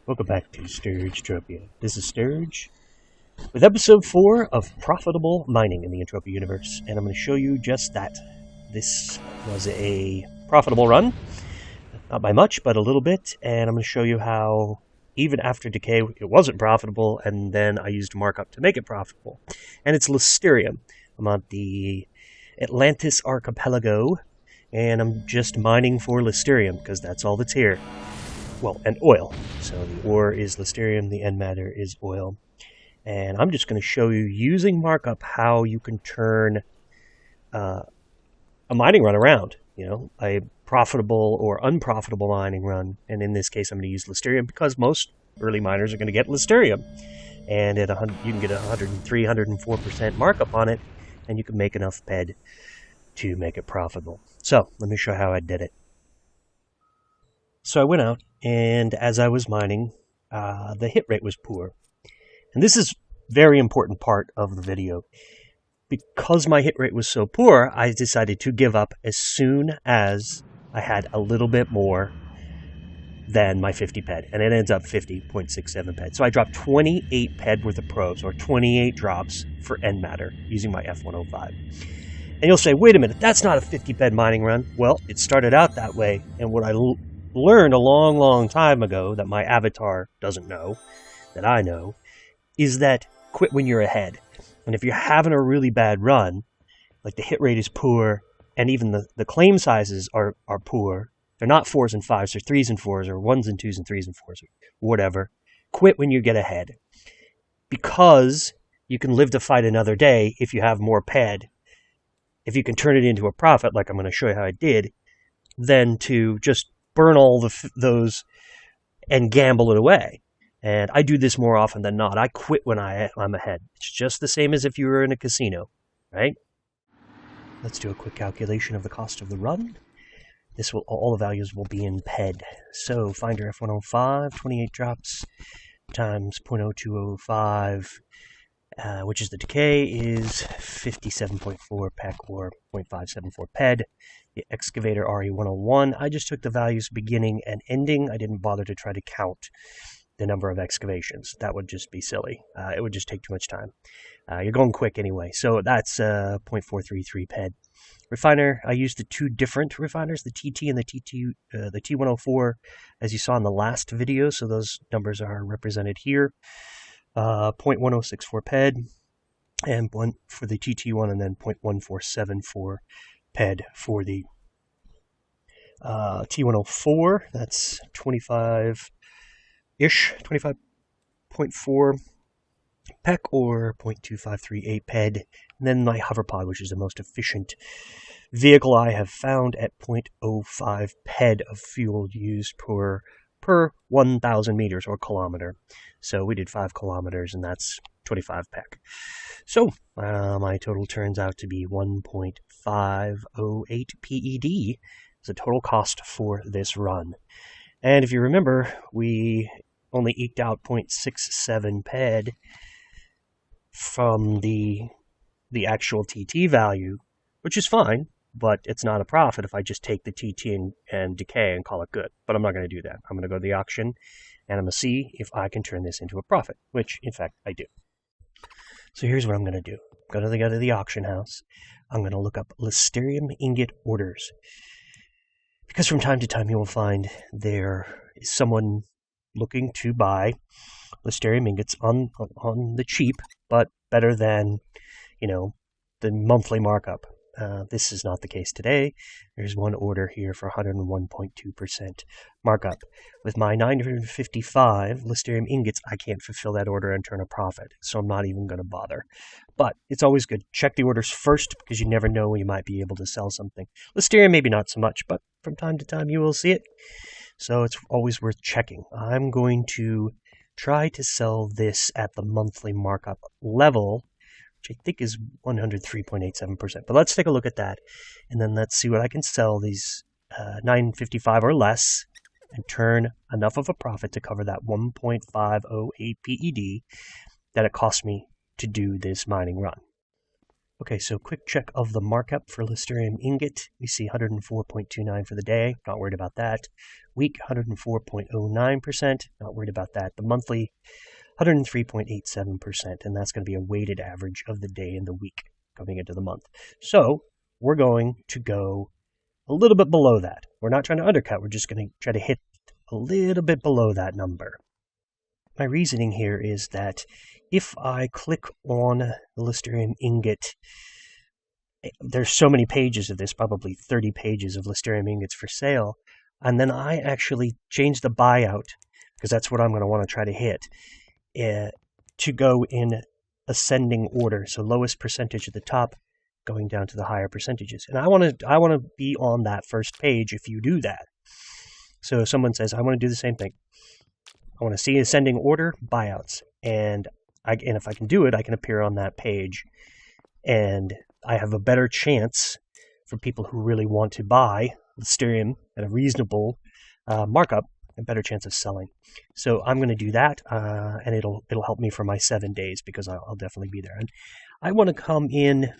Welcome back to Sturge Entropia. This is Sturge with episode 4 of Profitable Mining in the Entropia universe, and I'm going to show you just that. This was a profitable run, not by much, but a little bit, and I'm going to show you how, even after decay, it wasn't profitable, and then I used markup to make it profitable. And it's Listerium. I'm on the Atlantis Archipelago, and I'm just mining for Listerium, because that's all that's here. Well, and oil. So the ore is Listerium, the end matter is oil. And I'm just going to show you, using markup, how you can turn a mining run around. You know, a profitable or unprofitable mining run. And in this case, I'm going to use Listerium because most early miners are going to get Listerium. And at you can get 103, 104% markup on it, and you can make enough PED to make it profitable. So let me show you how I did it. So I went out, and as I was mining, the hit rate was poor. And this is a very important part of the video. Because my hit rate was so poor, I decided to give up as soon as I had a little bit more than my 50 PED. And it ends up 50.67 PED. So I dropped 28 PED worth of probes, or 28 drops for end matter, using my F105. And you'll say, wait a minute, that's not a 50 PED mining run. Well, it started out that way, and what I learned a long time ago that my avatar doesn't know, that I know, is that quit when you're ahead. And if you're having a really bad run, like the hit rate is poor, and even the claim sizes are poor, they're not 4s and 5s, they're 3s and 4s, or 1s and 2s and 3s and 4s, or whatever, quit when you get ahead. Because you can live to fight another day if you have more PED. If you can turn it into a profit, like I'm going to show you how I did, then to just burn all those and gamble it away. And I do this more often than not. I quit when I'm ahead. It's just the same as if you were in a casino, right? Let's do a quick calculation of the cost of the run. All the values will be in PED. So find your F105, 28 drops times 0.0205, which is the decay, is 57.4 PEC, or 0.574 PED. The excavator RE101, I just took the values beginning and ending. I didn't bother to try to count the number of excavations. That would just be silly. It would just take too much time. You're going quick anyway, so that's 0.433 PED. Refiner, I used the two different refiners, the TT and the T104, as you saw in the last video, so those numbers are represented here. 0.1064 PED, and one for the TT1, and then 0.1474 PED for the T104. That's 25-ish, 25.4 PEC, or 0.2538 PED. And then my hoverpod, which is the most efficient vehicle I have found, at 0.05 PED of fuel used per 1,000 meters, or kilometer. So we did 5 kilometers, and that's 25 PEC. So my total turns out to be 1.508 PED as a total cost for this run. And if you remember, we only eked out 0.67 PED from the actual TT value, which is fine, but it's not a profit if I just take the TT and decay and call it good. But I'm not going to do that. I'm going to go to the auction, and I'm going to see if I can turn this into a profit, which, in fact, I do. So here's what I'm going to do. Go to the auction house. I'm going to look up Listerium ingot orders. Because from time to time you will find there is someone looking to buy Listerium ingots on the cheap, but better than, the monthly markup. This is not the case today. There's one order here for 101.2% markup. With my 955 Listerium ingots, I can't fulfill that order and turn a profit, so I'm not even going to bother. But it's always good. Check the orders first, because you never know when you might be able to sell something. Listerium, maybe not so much, but from time to time you will see it. So it's always worth checking. I'm going to try to sell this at the monthly markup level, which I think is 103.87%. But let's take a look at that, and then let's see what I can sell these 955 or less and turn enough of a profit to cover that 1.508 PED that it cost me to do this mining run. Okay, so quick check of the markup for Listerium ingot. We see 104.29 for the day. Not worried about that. Week, 104.09%. Not worried about that. The monthly, 103.87%. And that's going to be a weighted average of the day and the week coming into the month. So we're going to go a little bit below that. We're not trying to undercut. We're just going to try to hit a little bit below that number. My reasoning here is that if I click on the Listerium ingot, there's so many pages of this, probably 30 pages of Listerium ingots for sale, and then I actually change the buyout, because that's what I'm going to want to try to hit, to go in ascending order, so lowest percentage at the top, going down to the higher percentages. And I want to be on that first page if you do that. So if someone says, I want to do the same thing. I want to see ascending order, buyouts. And if I can do it, I can appear on that page. And I have a better chance for people who really want to buy Listerium at a reasonable markup, a better chance of selling. So I'm going to do that, and it'll help me for my 7 days, because I'll definitely be there. And I want to come in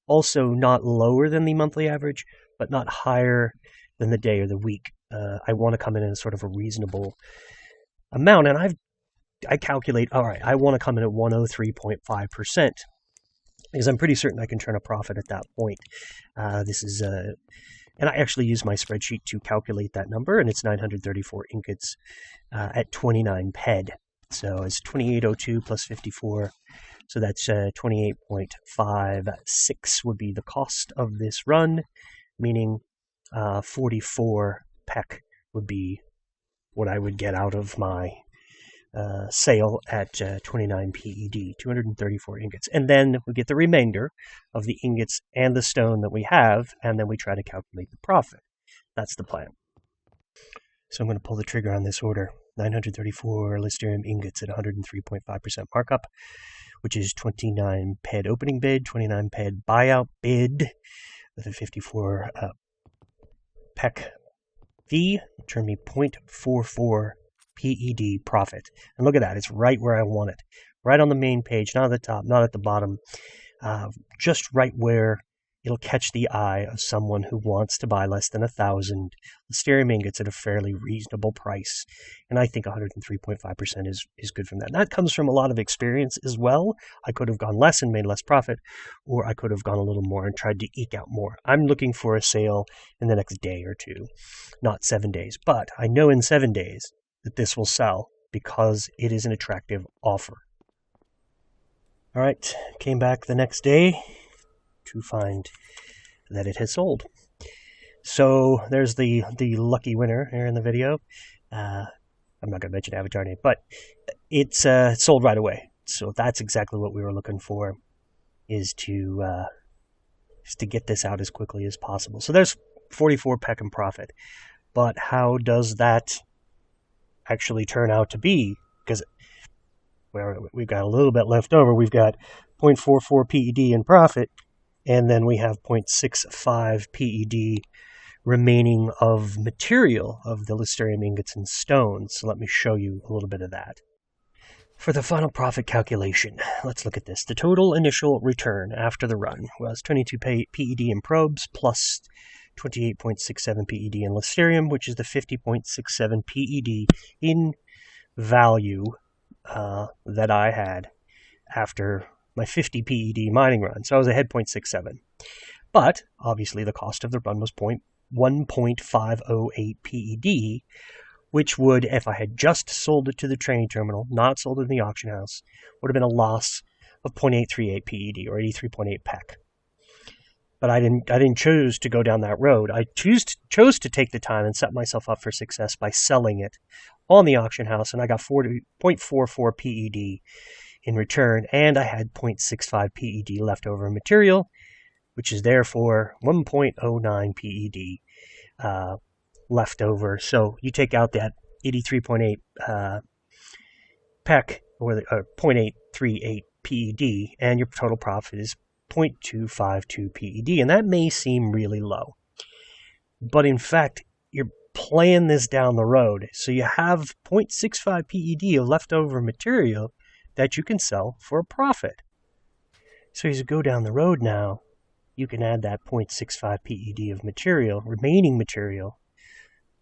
also not lower than the monthly average, but not higher than the day or the week. I want to come in a sort of a reasonable amount, and I calculate, all right, I want to come in at 103.5%, because I'm pretty certain I can turn a profit at that point. And I actually use my spreadsheet to calculate that number, and it's 934 ingots at 29 PED. So it's 2802 plus 54, so that's 28.56 would be the cost of this run, meaning 44 PEC would be what I would get out of my sale at 29 PED, 234 ingots. And then we get the remainder of the ingots and the stone that we have, and then we try to calculate the profit. That's the plan. So I'm going to pull the trigger on this order. 934 Listerium ingots at 103.5% markup, which is 29 PED opening bid, 29 PED buyout bid with a 54 PEC fee. Turn me 0.44 PED profit. And look at that. It's right where I want it. Right on the main page, not at the top, not at the bottom. Just right where it'll catch the eye of someone who wants to buy less than 1,000 Listerium ingots at a fairly reasonable price. And I think 103.5% is good from that. And that comes from a lot of experience as well. I could have gone less and made less profit, or I could have gone a little more and tried to eke out more. I'm looking for a sale in the next day or two, not 7 days. But I know in 7 days that this will sell because it is an attractive offer. All right, came back the next day to find that it has sold. So there's the lucky winner here in the video. I'm not going to mention avatar name, but it's sold right away. So that's exactly what we were looking for, is to get this out as quickly as possible. So there's 44 PEC in profit. But how does that actually turn out to be? Because we've got a little bit left over. We've got 0.44 PED in profit, and then we have 0.65 PED remaining of material of the Listerium ingots and stones. So let me show you a little bit of that. For the final profit calculation, let's look at this. The total initial return after the run was 22 PED in probes plus 28.67 PED in Listerium, which is the 50.67 PED in value that I had after my 50 PED mining run. So I was ahead 0.67. But obviously the cost of the run was 1.508 PED, which would, if I had just sold it to the training terminal, not sold it in the auction house, would have been a loss of 0.838 PED, or 83.8 PEC. But I didn't choose to go down that road. I chose to take the time and set myself up for success by selling it on the auction house, and I got 0.44 PED in return, and I had 0.65 PED left over material, which is therefore 1.09 PED left over. So you take out that 83.8 PEC, or 0.838 PED, and your total profit is 0.252 PED, and that may seem really low. But in fact, you're playing this down the road, so you have 0.65 PED of leftover material that you can sell for a profit. So as you go down the road now, you can add that 0.65 PED of material, remaining material,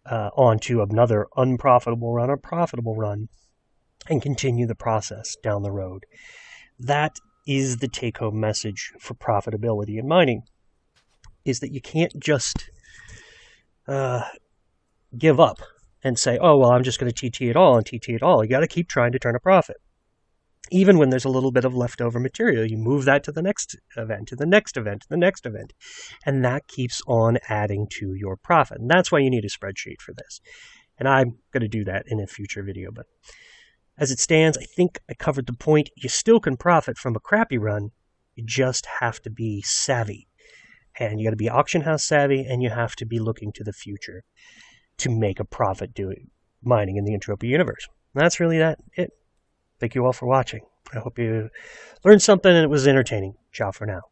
onto another unprofitable run or profitable run, and continue the process down the road. That is the take-home message for profitability in mining, is that you can't just give up and say, oh, well, I'm just going to TT it all and TT it all. You got to keep trying to turn a profit. Even when there's a little bit of leftover material, you move that to the next event, to the next event, to the next event. And that keeps on adding to your profit. And that's why you need a spreadsheet for this. And I'm going to do that in a future video. But as it stands, I think I covered the point. You still can profit from a crappy run. You just have to be savvy. And you got to be auction house savvy, and you have to be looking to the future to make a profit doing mining in the Entropia universe. And that's really it. Thank you all for watching. I hope you learned something and it was entertaining. Ciao for now.